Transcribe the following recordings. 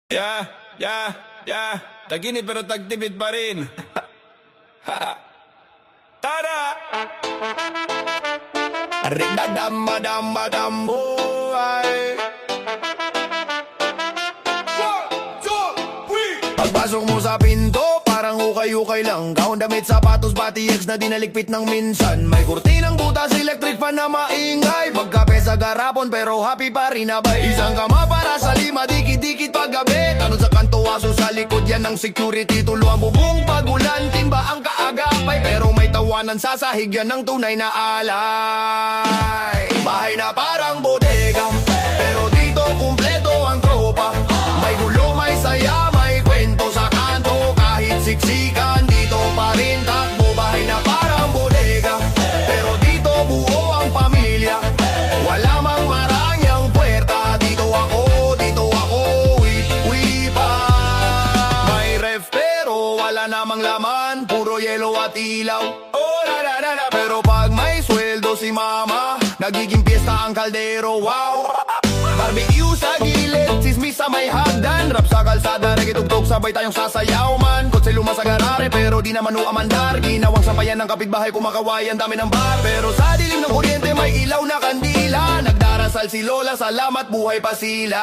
Yeah, yeah, yeah. Taginit pero tagtipid pa rin. Tara! Arik-dadam-madam-madam buhay. Pagpasok mo sa pinto, parang ukay-ukay lang. Kaon damit, sapatos, pati ex na dinaligpit ng minsan. May kurtinang butas, electric fan na maingay. Pagkape sa garapon pero happy pa rin abay. Isang kama para sa lima, dikit-dikit paggabi. Tanong sa kanto, aso sa likod yan ng security. Tulo ang bubong pagulan, timba ang kaagapay. Pero may tawanan sa sahig yan ng tunay na alay. Bahay na parang bodega, pero dito kumpleto ang tropa. May gulo, may saya, may kwento sa kanto. Kahit siksikan, dito pa rin takbo. Bahay na parang bodega, pero dito buo ang pamilya. Wala mang maranyang puwerta. Dito ako, wi pa. May ref pero wala namang laman. Puro yelo at ilaw. Oh, da. Pero pag may sweldo si mama, nagiging piyesta ang kaldero, wow. Barbecue sa gilid, sismis sa may hagdan. Rap sa kalsada, reggae-tugtog, sabay tayong sasayaw man. Kotse luma sa garare, pero di naman uamandar. Ginawang sampayan ng kapitbahay, kumakawayan, dami ng bar. Pero sa dilim ng kuryente, may ilaw na kandila. Nagdarasal si Lola, salamat, buhay pa sila.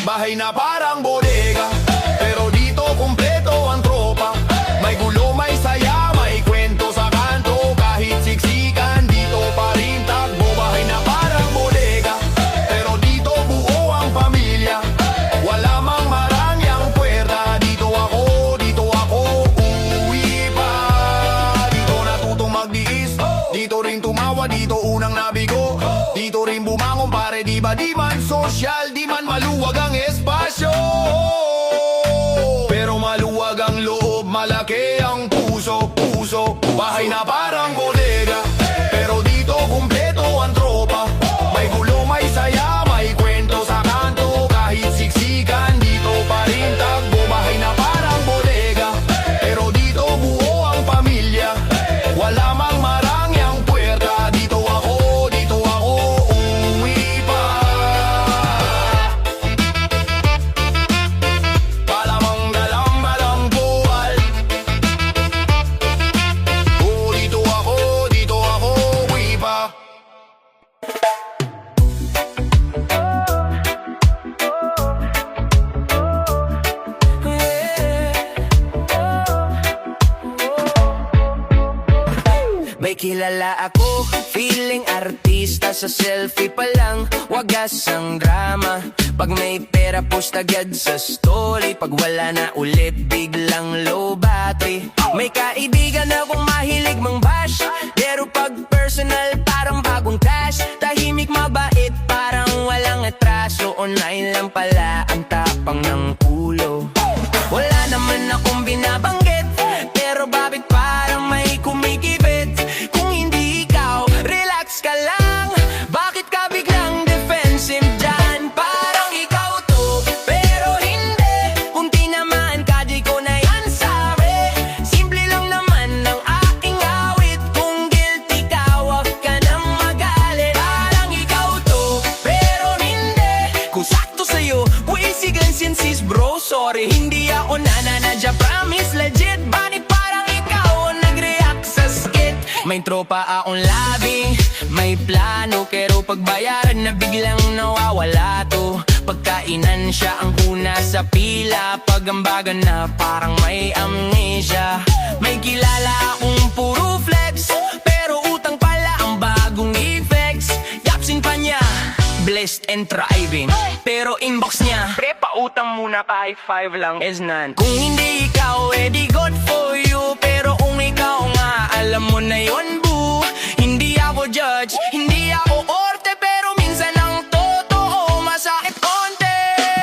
Bahay na parang bodega, pero dito kumpleto ang tropa. May gulo, may saya, may kwento sa kanto. Kahit siksikan, dito pa rin takbo. Bahay na parang bodega, pero dito buo ang pamilya. Wala mang maranyang puwerta. Dito ako, uwi pa. Dito natutong magdiis, dito rin tumawa, dito unang nabigo. Dito rin bumangon pare, di ba di man social, di man maluwag ang espasyo. Pero maluwag ang loob, malaki ang puso. Bahay na parang bodega, pero dito kumpleto ang tropa. May gulo, may saya, may kwento sa kanto. Kahit siksikan, dito pa rin takbo. Bahay na parang bodega, pero dito buo ang pamilya. Wala mang marangyang puwerta. Dito ako, uwi pa. Palamang dalang buhay. Oh, dito ako, uwi pa. May kilala ako, feeling artista. Sa selfie pa lang, wagas ang drama. Pag may pera, post agad sa story. Pag wala na ulit, biglang low battery. May kaibigan akong mahilig mang bash, pero pag personal, parang bagong cash. Tahimik, mabait, parang walang atraso. Online lang pala, ang tapang ng ulo. Wala naman akong binabanggit, pero bakit parang may kumikibit? Kung hindi ikaw, relax ka lang. Bakit ka biglang defensive dyan? Parang ikaw to, pero hindi. Kunti naman, kaji ko na yan sabi. Simple lang naman ang aking awit. Kung guilty ka, wag ka nang magalit. Parang ikaw to, pero hindi. Kung sakto sa'yo, buwisigan sinsis bro. Sorry, hindi ako nananadya, promise legit. Bakit parang ikaw ang nag-react sa skit? May tropa akong labing, may plano, pero pagbayaran na biglang nawawala to. Pagkainan siya ang una sa pila, pagambagan na parang may amnesia. May kilala akong puro flex, pero utang pala ang bagong effects. Yapsin pa niya, blessed and thriving, pero inbox niya, pre, pautang muna kahit 5 lang is none. Kung hindi ikaw, edi good for you. Pero kung ikaw nga, alam mo na yon boo. Hindi ako judge, hindi ako orte, pero minsan ang totoo masakit konti.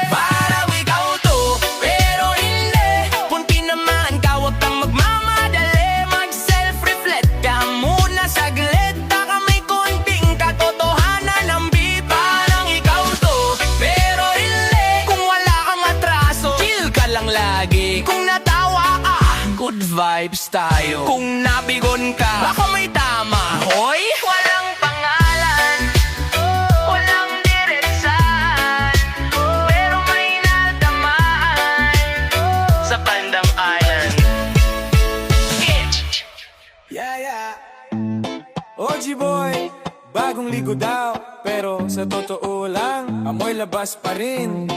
Parang ikaw to, pero hindi. Kunti naman ka, wag kang magmamadali. Mag-self-reflect ka muna saglit. Baka may konting katotohanan ng beat. Parang ikaw to, pero hindi. Kung wala kang atraso, chill ka lang lagi. Kung natawa ka, good vibes tayo. Kung nabigon ka, baka may tama, hoy. Walang pangalan, walang diretsahan, pero may maligo daw, pero sa totoo lang, amoy labas pa rin.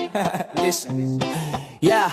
Listen. Yeah,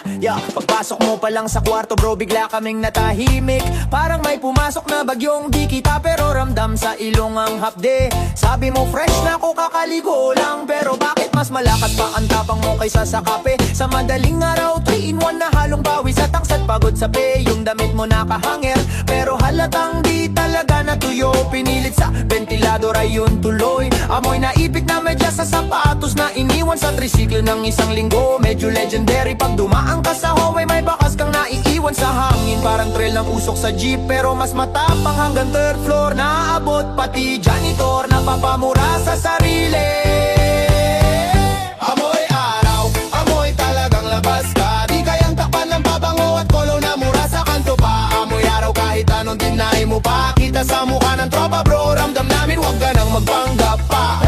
pagpasok mo pa lang sa kwarto bro, bigla kaming natahimik. Parang may pumasok na bagyong di kita pero ramdam sa ilong ang hapde. Sabi mo fresh na ako kakaligo lang, pero bakit mas malakas pa ang tapang mo kaysa sa kape? Sa madaling araw, 3-in-1 na halong pawis at tangsat pagod sa pe. Yung damit mo nakahanger, pero halatang di talaga natuyo. Pinilit sa ventilador ay yun tuloy. Amoy na ipit na medyas sa sapatos na iniwan sa tricycle ng isang linggo. Medyo legendary pag dumaan ka sa hallway, may bakas kang naiiwan sa hangin. Parang trail ng usok sa jeep, pero mas matapang hanggang third floor. Naabot pati janitor, napapamura sa sarili. Amoy araw, amoy talagang labas ka. Di kayang takpan ng pabango at kolo na mura sa kanto pa. Amoy araw kahit anong deny mo pa. Kita sa mukha ng tropa bro, ramdam namin wag ka nang magpanggap pa.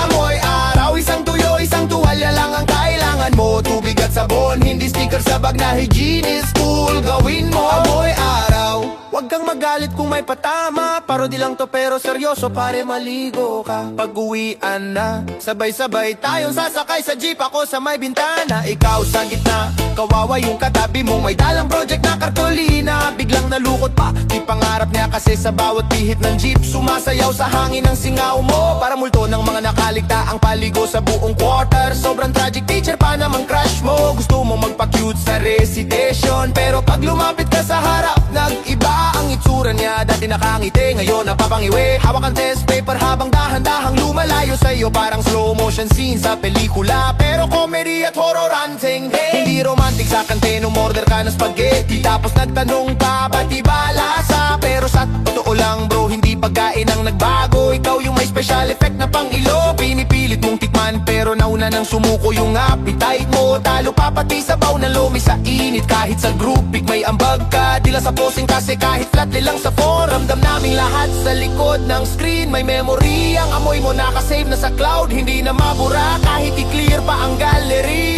Amoy araw, isang tuyo, isang tuwalya lang ang kailangan mo. Tubig at sabon, hindi sticker sa bag na hygienist cool. Gawin mo amoy araw. Huwag kang magalit kung may patama, parody lang to pero seryoso pare, maligo ka. Pag-uwian na, sabay-sabay tayong sasakay sa jeep. Ako sa may bintana, ikaw sa gitna. Kawawa yung katabi mong may dalang project na kartolina. Biglang nalukot pa, di pangarap niya kasi sa bawat pihit ng jeep sumasayaw sa hangin ng singaw mo. Para multo ng mga nakaligta ang paligo sa buong quarter. Sobrang tragic teacher pa namang crush mo. Gusto mo magpa-cute sa recitation, pero pag lumapit ka sa harap, nag-iba ang itsura niya. Dati nakangiti, ngayon napapangiwi. Hawak ang test paper habang dahan-dahang lumalayo sa'yo. Parang slow motion scene sa pelikula, pero comedy at horror hunting. Hindi romantic sa kante nung order ka ng spaghetti, tapos nagtanong ka, ba't iba lasa? Pero sa totoo lang bro, hindi pagkain ang nagbago. Ikaw yung may special effect na pang-ilo. Pinipilit mong tikman, pero nauna nang sumuko yung appetite mo. Talo pa pati sabaw na lumi sa init. Kahit sa group pic may ambag ka, dila sa posing kasi kahit flat lang sa phone. Ramdam naming lahat sa likod ng screen. May memory, ang amoy mo nakasave na sa cloud. Hindi na mabura kahit i-clear pa ang gallery.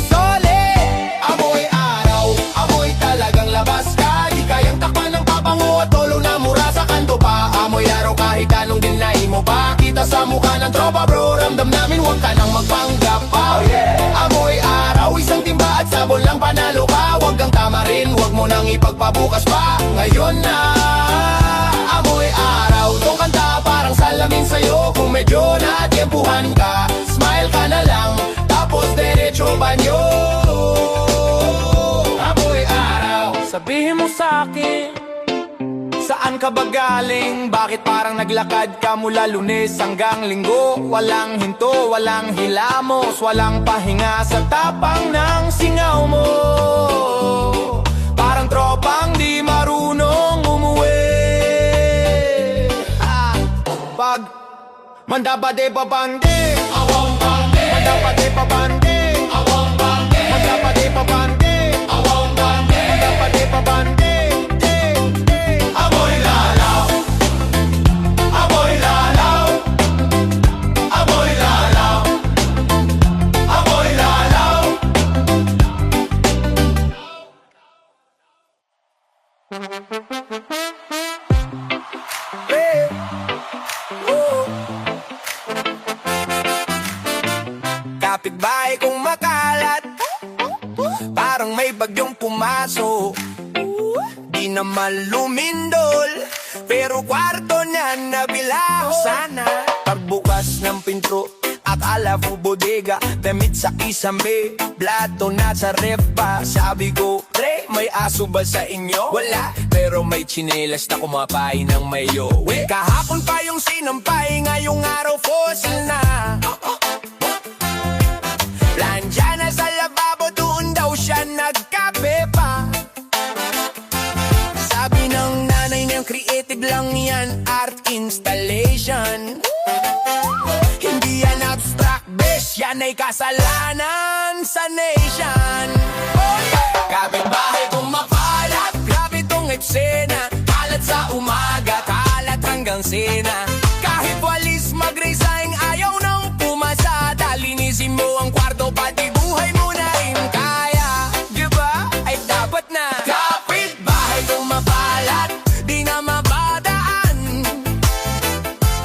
Solid! Amoy araw, amoy talagang labas ka. Di kayang takpan ng pabango at tolo na mura sa kanto pa. Amoy araw kahit anong deny mo pa. Kita sa mukha ng tropa bro, ramdam namin huwag ka nang magpanggap pa. Amoy araw, isang timba at sabon lang panalo ka. Huwag kang tama rin, huwag mo nang ipagpabukas pa. Ngayon na, amoy araw. Tong kanta parang salamin sa'yo. Kung medyo natiempuhan ka, smile ka na lang, tapos diretso banyo. Amoy araw. Sabihin mo sa'kin, saan ka ba galing? Bakit parang naglakad ka mula Lunes hanggang Linggo? Walang hinto, walang hilamos, walang pahinga sa tapang ng singaw mo. Parang tropang di marunong umuwi. Pag mandabade babande, Awang bande, mandabade babande, awang bande, mandabade babande, awang bande. mandabade babande. Amoy lalaw, amoy lalaw, amoy lalaw, amoy lalaw. Kapitbahay kong makalat, parang may bagyong pumasok. Di naman lumindol, pero kwarto niya nabilaho. Sana pagbukas ng pinto, akala ko bodega, damit sa isambe, plato na sa ref pa. Sabi ko, pre, may aso ba sa inyo? Wala, pero may tsinelas na kumapay ng mayo. Kahapon pa yung sinampay, ngayong araw fossil na. Planja na sa lababo, doon daw siya nagkape pa. Sabi ng nanay niyang creative lang yan, art installation. Hindi yan abstract, besh, yan ay kasalanan sa nation. Kapitbahay kong mapalat, grabe tong eksena. Kalat sa umaga, kalat hanggang sena. Kahit walis mag-resign, ayaw nang pumasa. Linisin mo ang kwarto, pati buhay mo na rin kaya. Diba? Ay dapat na. Kapitbahay kong mapalat, di na mabadaan.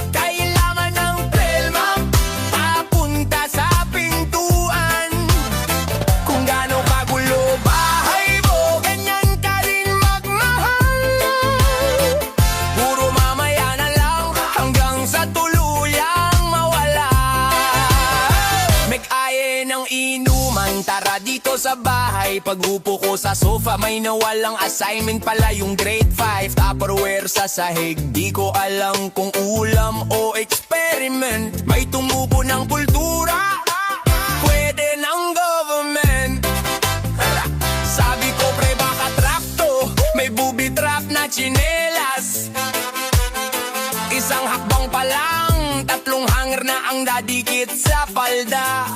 Kailangan ng tara dito sa bahay. Pag-upo ko sa sofa, may nawalang assignment pala yung grade 5. Tupperware sa sahig, di ko alam kung ulam o experiment. May tumubo ng kultura, pwede ng government. Sabi ko pre baka trap to, may booby trap na tsinelas. Isang hakbang pa lang, tatlong hanger na ang dadikit sa palda.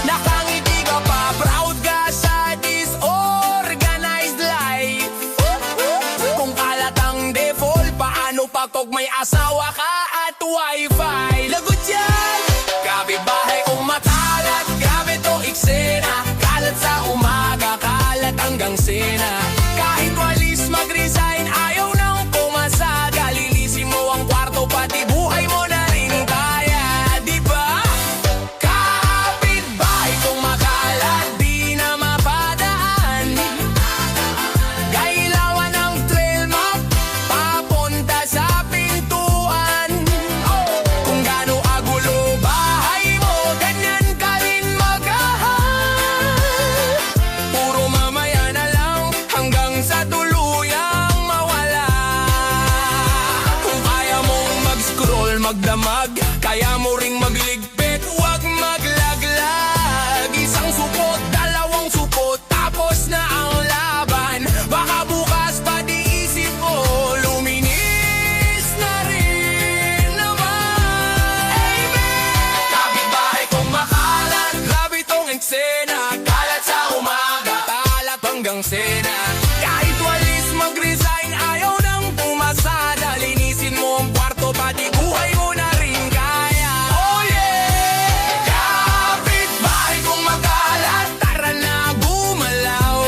Nakangiti ka pa, proud ka sa disorganized life. Kung kalat ang default, paano pa kung may asawa ka at wifi? Lagot yan! Grabe bahay kung makalat, grabe to eksena. Kalat sa umaga, kalat hanggang sena. Kahit walis mag-resign, ayaw nang pumasaga. Lilisin mo ang kwarto, pati buhay mo na rin kaya, di ba? Kapitbahay kung makalat, di na mapadaan. Kailangan ng trail map, papunta sa pintuan. Kung gaano agulo bahay mo, ganyan ka rin magahan. Puro mamaya na lang, hanggang sa tuluyang mawala. Kung kaya mong mag-scroll, magdamag, kaya mo ring magligpit, huwag maglaglag. Isang supot, dalawang supot, tapos na ang laban. Baka bukas pa di isip ko, luminis na rin naman. Amen! Kapitbahay kong makalat, grabe tong eksena. Kalat sa umaga, kalat hanggang sena. Kahit walis mag-resign, ayaw nang pumasada. Linisin mo ang kwarto, pati buhay mo na rin kaya. Oh yeah! Kapitbahay kong makalat, tara na gumalaw.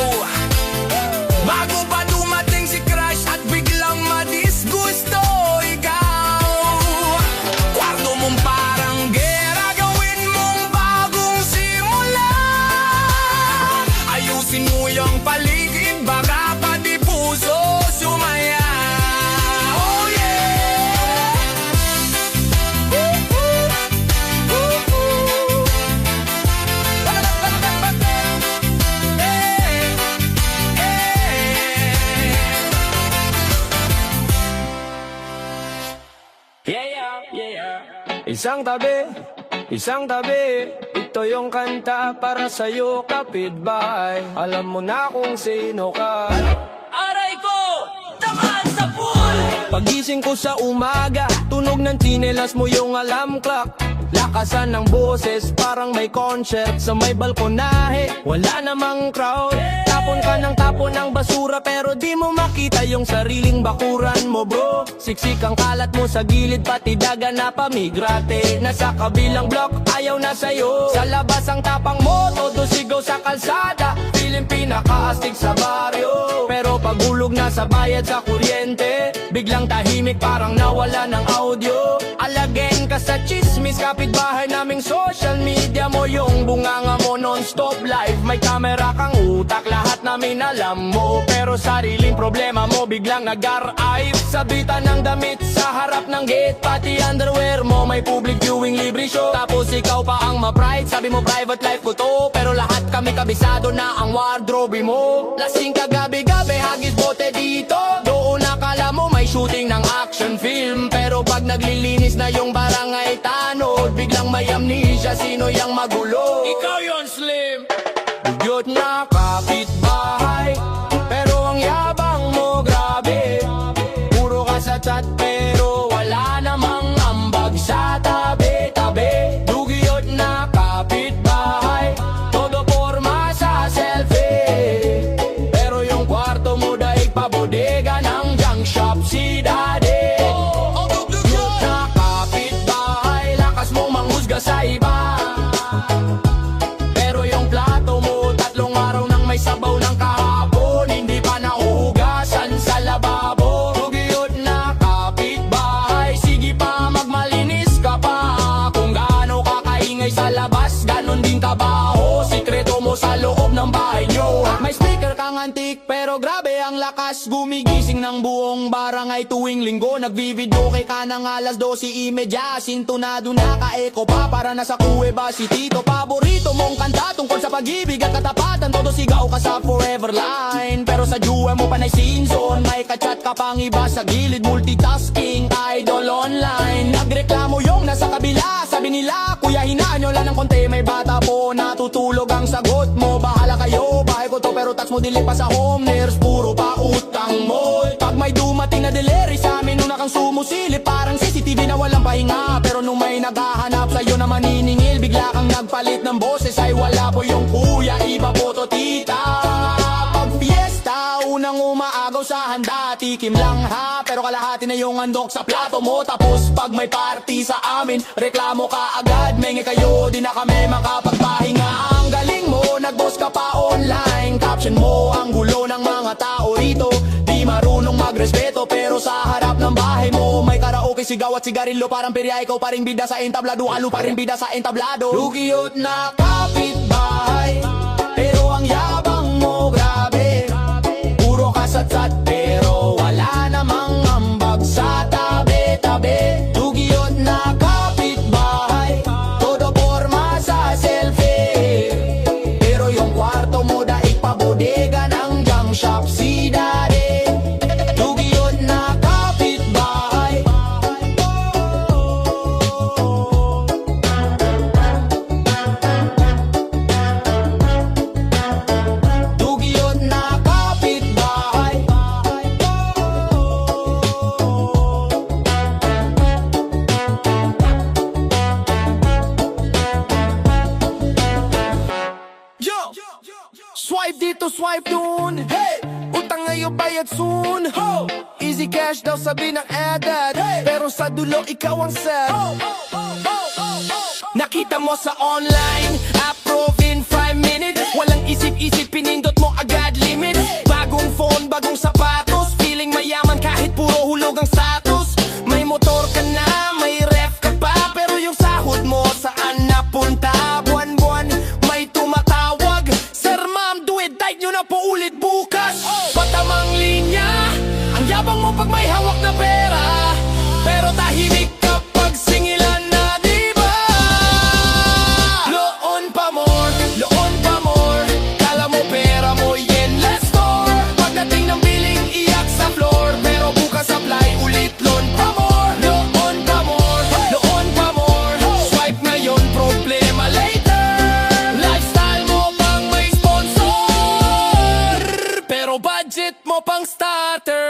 Bago pa dumating si crush at biglang madisgusto ikaw. Kwarto mong parang gera, gawin mong bagong simula. Ayusin mo yung paligid, baka pa di puso sumaya. Oh yeah! Isang tabi, ito yung kanta para sa'yo kapitbahay. Alam mo na kung sino ka. Aray ko! Tamaan sa pool! Pagising ko sa umaga, tunog ng tsinelas mo yung alarm clock. Lakasan ng boses, parang may concert sa may balkonahe. Wala namang crowd, tapon ka ng tapon ng basura, pero di mo makita yung sariling bakuran mo bro. Siksik ang kalat mo sa gilid, pati daga na pamigrate. Nasa kabilang block, ayaw na sa'yo. Sa labas ang tapang mo, todo sigaw sa kalsada. Feeling pinakaastig sa baryo, pero pagulog na sa bayad sa kuryente, biglang tahimik parang nawala ng audio. Alagin ka sa chismis, kapitbahay naming social media mo. Yung bunganga mo non-stop live, may camera kang utak, lahat namin alam mo. Pero sariling problema mo biglang nag-archive. Sabitan ng damit sa harap ng gate, pati underwear mo may public viewing, libre show. Tapos ikaw pa ang ma-pride, sabi mo private life ko to, pero lahat kami kabisado na ang wardrobe mo. Lasing ka gabi-gabi, hagis bote dito. Doon akala mo may shooting ng action film, pero pag naglilinis na yung barangay tanod, biglang may amnesia, sino yang magulo? Ikaw yon Slim! Dugyot na kapitbahay, pero ang yabang mo grabe. Puro ka sa chat pero wala namang ambag sa tabi-tabi. Dugyot na kapitbahay, todo forma sa selfie, pero yung kwarto mo daig pa bodega ng junk shop si daddy. Dugyot na kapitbahay, lakas mo manghusga sa iba, pero yung plato mo tatlong araw nang may sabaw ng kahapon, hindi pa nahugasan sa lababo. Dugyot na kapitbahay, sige pa magmalinis ka pa. Kung gaano ka kaingay sa labas, ganon din kabaho. Sikreto mo sa loob ng bahay nyo. May speaker kang antik, pero grabe ang lakas, gumigising ng buong barangay tuwing linggo Nagbivideo kay ka ng alas 12:30 Sintonado na ka-echo pa para nasa Cueva City To paborito mong kanta tungkol sa pag-ibig at katapatan Todo sigaw ka sa forever line Pero sa juwa mo panay scene zone May kachat ka pang iba sa gilid Multitasking, idol online Nagreklamo yung nasa kabila Sabi nila, kuya hinaan nyo lang ng konti May bata po natutulog ang sagot mo Bahala kayo, bahay ko to pero touch mo dili pa sa home Nurse, puro pa utang mo Pag may dumating na delivery sa amin Nung nakang sumusilip Parang CCTV na walang pahinga Pero nung may naghahanap sa'yo na maniningil Bigla kang nagpalit ng boses Ay wala po yung kuya, iba po to tita Pag fiesta, unang umaagaw sa handa Tikim lang ha, pero kalahati na yung andok sa plato mo Tapos pag may party sa amin Reklamo ka agad, mengi kayo Di na kami makapagpahinga Ang galing mo, nag-boss ka pa online Caption mo ang gulo ng mga tao rito Di marunong magrespeto pero sa harap ng bahay mo May karaoke, sigaw at sigarilyo Parang perya, ikaw pa rin bida sa entablado Halo pa rin bida sa entablado Lugiyot na kapitbahay Pero ang yabang mo grabe Puro kasat-sat pero wala namang ambag sa tabi-tabi Lugiyot na kapitbahay Todo forma sa selfie Pero yung kwarto mo daig pa bodega ng junk shop si daddy Lugiyot na kapitbahay Lugiyot na kapitbahay Yo! Swipe dito, swipe dun Hey! Utang ngayon, bayad soon Ho! Easy cash daw sabi ng edad Pero sa dulo, ikaw ang sad Nakita mo sa online Approve in 5 minutes Walang isip-isip, pinindot mo agad limit Bagong phone, bagong sapatos Feeling mayaman kahit puro hulog ang status May motor ka na, may ref ka pa Pero yung sahod mo saan napunta Buwan-buwan, may tumatawag Sir ma'am, do it, tight nyo na po ulit bukas Patamang linya Ang yabang mo pag may hawak na pera Pero tahimik kapag singilan na diba Loon pa more, loon pa more Kala mo pera mo endless store Pagdating ng billing iyak sa floor Pero bukas apply ulit loan pa more Loon pa more, loon pa more Swipe ngayon problema later Lifestyle mo pang may sponsor Pero budget mo pang starter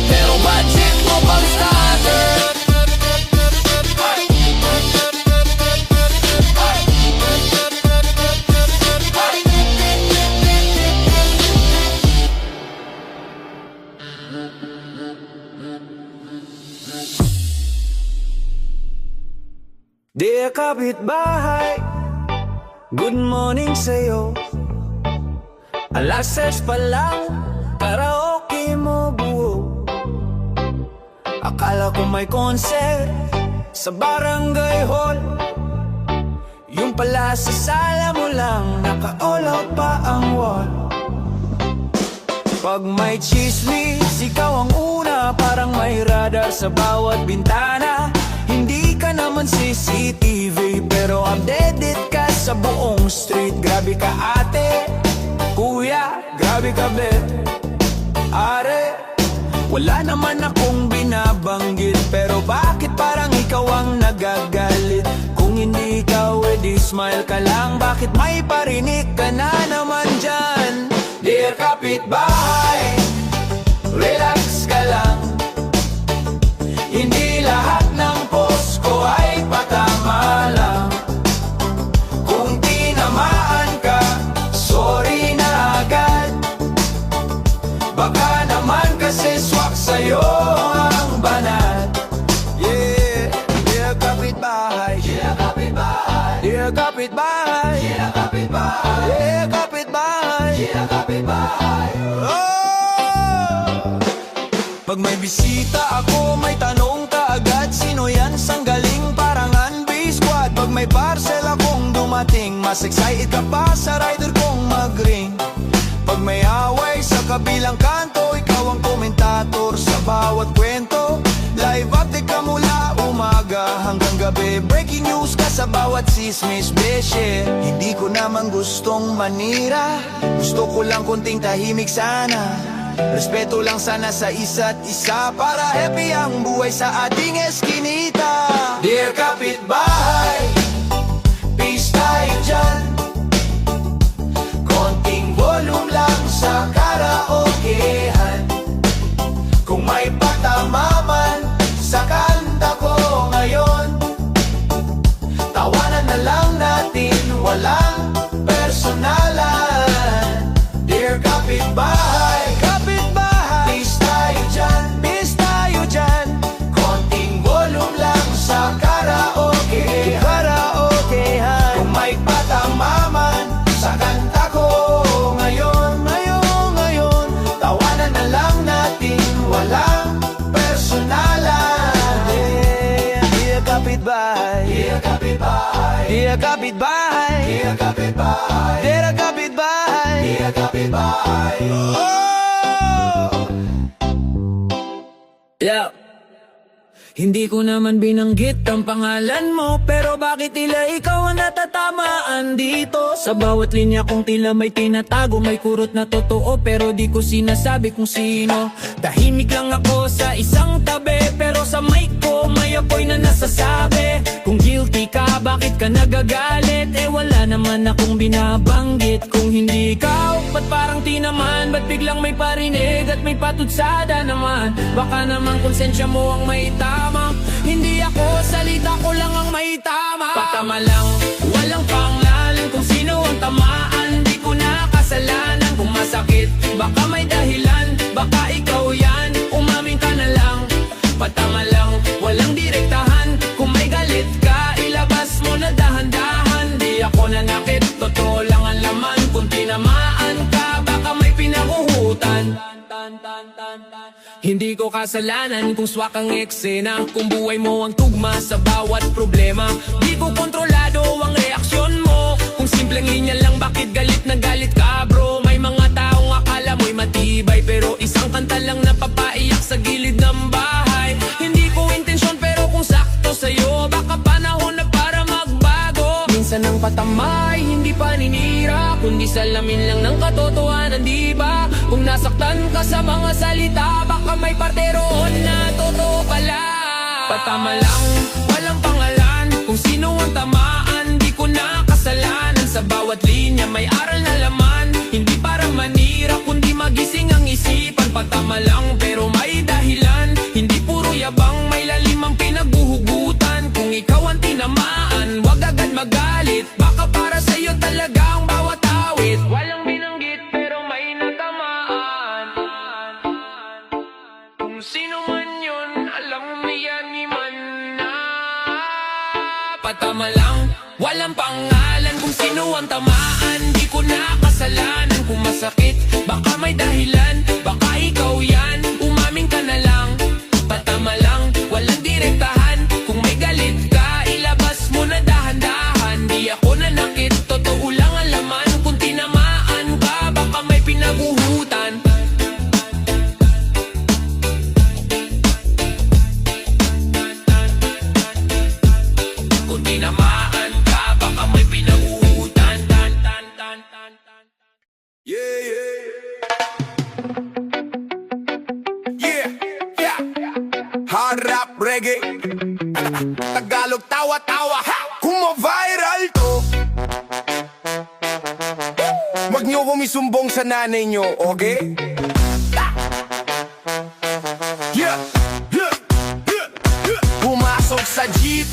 Pero budget mo pang starter Dear kapitbahay Good morning sa'yo Alas 6 pa lang Karaoke mo buo Akala ko may concert Sa barangay hall Yung pala sa sala mo lang Naka-all out pa ang wall Pag may chismis Ikaw ang una Parang may radar sa bawat bintana Hindi ka naman CCTV Pero updated ka sa buong street Grabe ka ate, kuya, grabe ka be Are, wala naman akong binabanggit Pero bakit parang ikaw ang nagagalit Kung hindi ikaw edi smile ka lang Bakit may parinig ka na naman dyan Dear kapitbahay, relax ka lang Hindi lahat ng post ko ay patama lang Kung tinamaan ka, sorry na agad Baka naman kasi swak sa'yo ang banat Yeah, dear kapitbahay Dear kapitbahay Dear kapitbahay Dear kapitbahay Dear kapitbahay Dear kapitbahay Pag may bisita ako, may tanong ka agad Sino yan sang galing parang Anbi Squad Pag may Mas excited ka pa sa rider kong mag-ring. Pag may away sa kabilang kanto, ikaw ang komentator sa bawat kwento. Live update ka mula umaga hanggang gabi. Breaking news ka sa bawat sismis, beshe. Hindi ko naman gustong manira, gusto ko lang konting tahimik sana. Respeto lang sana sa isa't isa, para happy ang buhay sa ating eskinita. Dear kapitbahay, peace tayo dyan. Konting volume lang sa karaokehan. Kung may patama man sa kanta ko ngayon, tawanan na lang natin, walang personalan. Dear kapitbahay, peace tayo dyan, peace tayo dyan. Konting volume lang sa karaokehan. Kung may patama man sa kanta ko ngayon, tawanan na lang natin, walang personalan. Dear kapitbahay, dear kapitbahay, dear kapitbahay, dear kapitbahay, dear kapitbahay, dear kapitbahay. Yeah. Hindi ko naman binanggit ang pangalan mo, pero bakit tila ikaw ang natatamaan dito? Sa bawat linya kong tila may tinatago, may kurot na totoo, pero di ko sinasabi kung sino. Tahimik lang ako sa isang tabi, pero sa mic ko may apoy na nasasabi. Kung guilty ka, bakit ka nagagalit? Eh wala naman akong binabanggit. Kung hindi ikaw, ba't parang di naman? Ba't biglang may parinig at may patutsada naman? Baka naman konsensya mo ang may tama. Hindi ako salita, ko lang ang may tama. Patama lang, walang pangalan. Kung sino ang tamaan, di ko na kasalanan. Kung masakit, baka may dahilan. Baka ikaw yan, umamin ka na lang. Patama lang, walang direktahan. Kung may galit ka, ilabas mo na dahan-dahan. Di ako nanakit, totoo lang ang laman. Kung tinamaan ka, baka may pinahuhutan. Hindi ko kasalanan kung swak ang eksena. Kung buhay mo ang tugma sa bawat problema. Di ko kontrolado ang reaksyon mo. Kung simpleng linya lang, bakit galit na galit ka bro? May mga taong akala mo'y matibay, pero isang kanta lang napapaiyak sa gilid ng bahay. Hindi ko intensyon, pero kung sakto sa'yo, baka panahon na para magbago. Minsan ang patamay, hindi paninira, kundi salamin lang ng katotohanan, di ba? Kung nasaktan ka sa mga salita, baka may parte roon na totoo pala. Patama lang, walang pangalan. Kung sino ang tamaan, di ko na kasalanan. Sa bawat linya may aral na laman. Hindi para manira, kundi magising ang isipan. Patama lang, pero may dahilan. Hindi puro yabang, may lalim ang pinaghuhugutan. Kung ikaw ang tinamaan, wag agad magalit. Baka para sa'yo talaga ang bawat awit. Walang binanggit, pero may natamaan. Kung sino man yun, alam mo yan iman na. Patama lang, walang pangalan. Kung sino ang tamaan, di ko na kasalanan. Kung masakit, baka may dahilan. Baka ikaw yan, umamin ka na lang. Patama lang, walang direktahan. Kung may galit ka, ilabas mo na dahan-dahan. Di ako nanakit, totoo lang ang laman. Kung tinamaan ka, baka may pinaguhutan. Kung tinamaan ka, baka may pinaguhutan. Yeah, yeah. Yeah, yeah. Hard rap reggae. Tagalog tawa-tawa. Kung viral to, wag niyo kumisumbong sa nanay niyo, okay? Yeah, yeah, yeah, yeah. Pumasok sa jeep,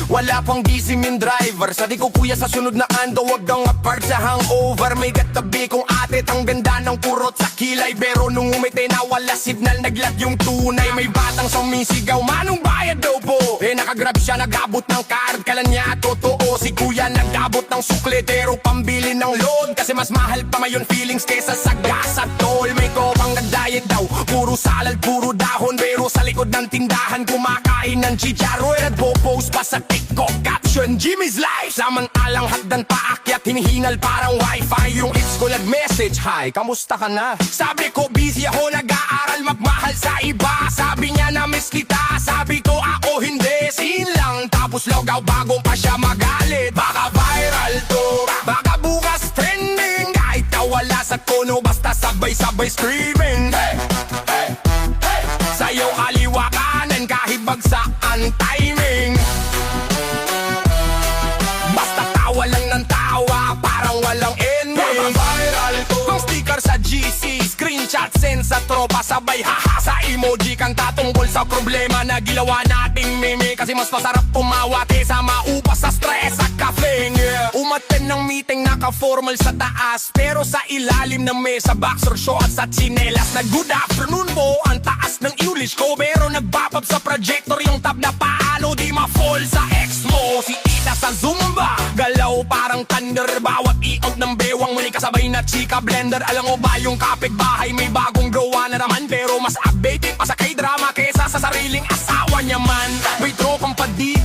wala pang gising yung driver. Sabi ko kuya sa sunod na ando, wag kang apart sa hangover. May katabi kong atit, ang ganda ng kurot sa kilay. Pero nung umite na wala signal, naglag yung tunay. May batang sumisigaw, manong bayad daw po. Eh nakagrab siya, nagabot ng card, kala niya totoo. Si kuya nagabot ng sukletero, pambili ng load. Kasi mas mahal pa mayon feelings kesa sa gas at toll. May kopang nag-diet daw, puro salad, puro dahon. Pero Pero sa likod ng tindahan kumakain ng chicharo at nagpo-post pa sa TikTok caption Jimmy's Life. Samantalang hagdan paakyat hinihingal parang wifi. Yung ex ko nag-message, hi, kamusta ka na? Sabi ko busy ako nag-aaral magmahal sa iba. Sabi niya na miss kita, sabi ko ako hindi. Sin lang tapos logaw bago pa siya magalit. Baka viral to, baka bukas trending. Kahit nawala sa tono basta sabay-sabay screaming. Hey, hey, hey. Sayaw kaliwa kanan kahit bagsak ang timing. Basta tawa lang ng tawa parang walang ending. Baka viral to, kung sticker sa GC, screenshot send sa tropa, sabay haha sa emoji. Kanta tungkol sa problema na gilawa nating meme. Kasi mas masarap tumawa kesa maupas sa stress at caffeine, yeah. Umaten ng meeting naka-formal sa taas, pero sa ilalim ng mesa boxer shorts at tsinelas. Nag good afternoon po, ang taas ng English ko, pero nagbapab sa projector yung tab na paano di ma-fall sa ex mo. Si Ita sa Zumba, galaw parang thunder, bawat iog ng bewang muli kasabay na chika blender. Alam mo ba yung kapitbahay may bagong gawa na naman, pero mas updated pa sa K-drama kesa sa sariling asawa niya man. May tropang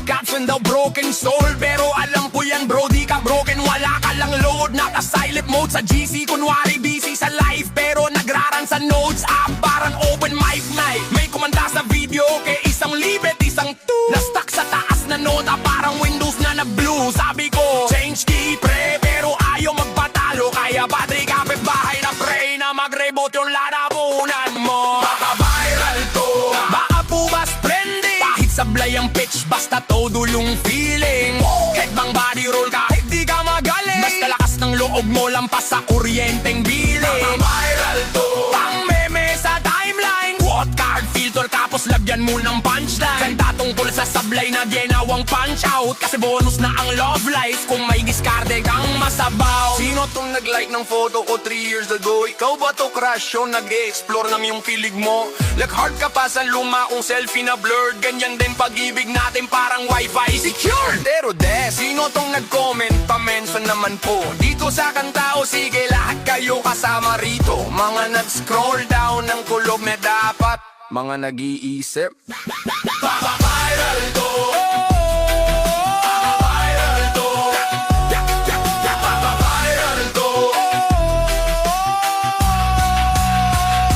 caption daw broken soul, pero alam ko yan bro, di ka broken, wala ka lang load. Naka silent mode sa GC, kunwari busy sa live, pero nagraran sa notes app parang open mic night. May kumanta sa video kay isang libet, isang two na stuck sa taas na nota parang Windows na blue. Sabi ko change key pre, pero ayaw magpatalo, kaya battery kapitbahay na pray na mag-reboot yung larapunan mo. Baka viral to, baka pumas trending, kahit sablay ang pitch basta todo yung feeling. Headbang body roll kahit di ka magaling, basta lakas ng loob mo lampas sa kuryenteng billing. Baka viral to, pang meme sa timeline, quote card filter tapos lagyan mo ng punchline. Kanta tungkol sa sablay na ginawang punch out, kasi bonus na ang love life kung may diskarte kang masabaw. Sino tong nag-like ng photo ko 3 years ago? Ikaw ba to crush yun? Nag-e-explore lang yung kilig mo. Like hard ka pa sa luma kung selfie na blurred. Ganyan din pag-ibig natin parang wifi secured. Pero sino tong nag-comment? Pa-mention naman po dito sa kanta o sige lahat kayo kasama rito. Mga nag-scroll down ng kulog na dapat mga nag-iisip. Baka viral to,